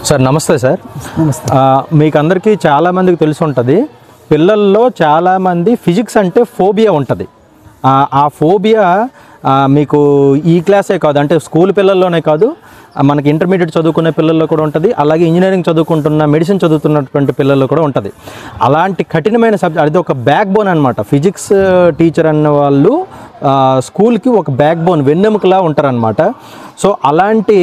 Sir నమస్తే sir. నమస్తే. మీకు అందరికీ చాలామందికి తెలిసి ఉంటుంది, పిల్లల్లో చాలామంది ఫిజిక్స్ అంటే ఫోబియా ఉంటుంది. ఆ ఫోబియా మీకు ఈ క్లాసే కాదు, అంటే స్కూల్ పిల్లల్లోనే కాదు, మనకి ఇంటర్మీడియట్ చదువుకునే పిల్లల్లో కూడా ఉంటుంది, అలాగే ఇంజనీరింగ్ చదువుకుంటున్న మెడిసిన్ చదువుతున్నటువంటి పిల్లల్లో కూడా ఉంటుంది. అలాంటి కఠినమైన సబ్జెక్ట్, అది ఒక బ్యాక్ బోన్ అనమాట. ఫిజిక్స్ టీచర్ అన్న వాళ్ళు స్కూల్కి ఒక బ్యాక్ బోన్, వెన్నెముకలా ఉంటారనమాట. సో అలాంటి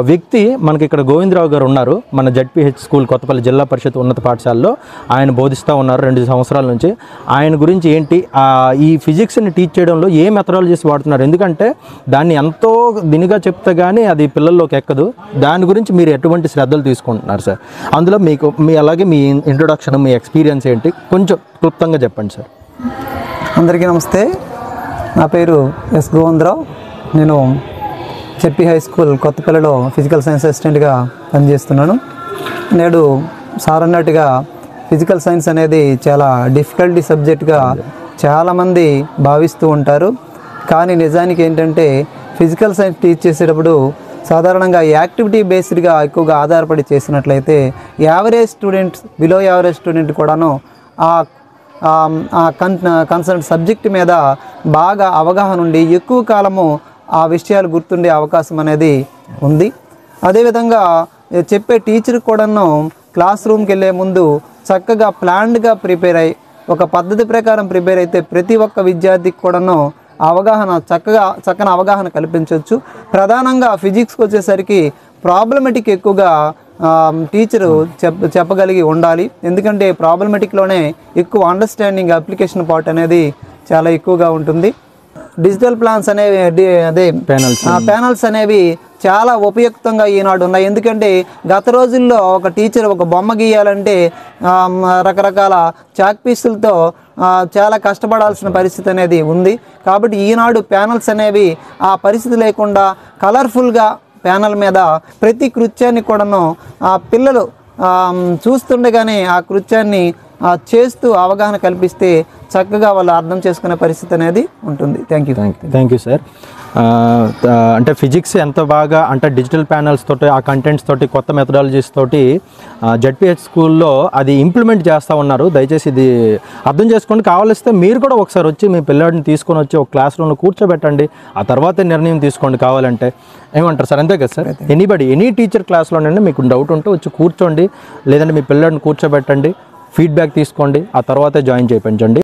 వ్యక్తి మనకి ఇక్కడ గోవిందరావు గారు ఉన్నారు, మన జడ్పీహెచ్ స్కూల్ కొత్తపల్లి జిల్లా పరిషత్ ఉన్నత పాఠశాలలో ఆయన బోధిస్తూ ఉన్నారు 2 సంవత్సరాల నుంచి. ఆయన గురించి ఏంటి, ఈ ఫిజిక్స్ని టీచ్ చేయడంలో ఏ మెథడాలజీస్ వాడుతున్నారు, ఎందుకంటే దాన్ని ఎంతో దినిగా చెప్తే కానీ అది పిల్లల్లోకి ఎక్కదు. దాని గురించి మీరు ఎటువంటి శ్రద్ధలు తీసుకుంటున్నారు సార్? అందులో మీకు అలాగే మీ ఇంట్రొడక్షన్, మీ ఎక్స్పీరియన్స్ ఏంటి కొంచెం క్లుప్తంగా చెప్పండి సార్. అందరికీ నమస్తే. నా పేరు ఎస్ గోవిందరావు. నేను జెడ్పీ హై స్కూల్ కొత్తపల్లిలో ఫిజికల్ సైన్స్ అసిస్టెంట్గా పనిచేస్తున్నాను. నేడు సార్ అన్నట్టుగా ఫిజికల్ సైన్స్ అనేది చాలా డిఫికల్టీ సబ్జెక్ట్గా చాలామంది భావిస్తూ ఉంటారు. కానీ నిజానికి ఏంటంటే ఫిజికల్ సైన్స్ టీచ్ చేసేటప్పుడు సాధారణంగా యాక్టివిటీ బేస్డ్గా ఎక్కువగా ఆధారపడి చేసినట్లయితే average students, below average student కూడాను కన్సర్న్ సబ్జెక్ట్ మీద బాగా అవగాహన ఉండి ఎక్కువ కాలము ఆ విషయాలు గుర్తుండే అవకాశం అనేది ఉంది. అదేవిధంగా చెప్పే టీచర్ కూడాను క్లాస్ రూమ్కి వెళ్ళే ముందు చక్కగా ప్లాన్డ్గా ప్రిపేర్ అయ్యి ఒక పద్ధతి ప్రకారం ప్రిపేర్ అయితే ప్రతి ఒక్క విద్యార్థికి కూడాను చక్కని అవగాహన కల్పించవచ్చు. ప్రధానంగా ఫిజిక్స్కి వచ్చేసరికి ప్రాబ్లమెటిక్ ఎక్కువగా టీచరు చెప్పగలిగి ఉండాలి. ఎందుకంటే ప్రాబ్లమెటిక్లోనే ఎక్కువ అండర్స్టాండింగ్, అప్లికేషన్ పార్ట్ అనేది చాలా ఎక్కువగా ఉంటుంది. డిజిటల్ ప్లాన్స్ అనేవి, అదే ప్యానల్స్ అనేవి చాలా ఉపయుక్తంగా ఈనాడు ఉన్నాయి. ఎందుకంటే గత రోజుల్లో ఒక టీచర్ ఒక బొమ్మ గీయాలంటే రకరకాల చాక్ పీసులతో చాలా కష్టపడాల్సిన పరిస్థితి అనేది ఉంది. కాబట్టి ఈనాడు ప్యానల్స్ అనేవి ఆ పరిస్థితి లేకుండా కలర్ఫుల్గా ప్యానల్ మీద ప్రతి కృత్యాన్ని కూడాను పిల్లలు చూస్తుండగానే ఆ కృత్యాన్ని చేస్తూ అవగాహన కల్పిస్తే చక్కగా వాళ్ళు అర్థం చేసుకునే పరిస్థితి అనేది ఉంటుంది. Thank you sir. అంటే ఫిజిక్స్ ఎంత బాగా, అంటే డిజిటల్ ప్యానల్స్ తోటి, ఆ కంటెంట్స్ తోటి, కొత్త మెథడాలజీస్ తోటి జడ్పీహెచ్ స్కూల్లో అది ఇంప్లిమెంట్ చేస్తూ ఉన్నారు. దయచేసి ఇది అర్థం చేసుకోండి. కావాలిస్తే మీరు కూడా ఒకసారి వచ్చి మీ పిల్లాడిని తీసుకొని వచ్చి ఒక క్లాస్ రూమ్లో కూర్చోబెట్టండి, ఆ తర్వాతే నిర్ణయం తీసుకోండి కావాలంటే. ఏమంటారు సార్? అంతే కదా సార్? ఎనీ టీచర్ క్లాస్లోనండి మీకు డౌట్ ఉంటే వచ్చి కూర్చోండి, లేదంటే మీ పిల్లాడిని కూర్చోబెట్టండి, ఫీడ్బ్యాక్ తీసుకోండి, ఆ తర్వాతే జాయిన్ చేయించండి.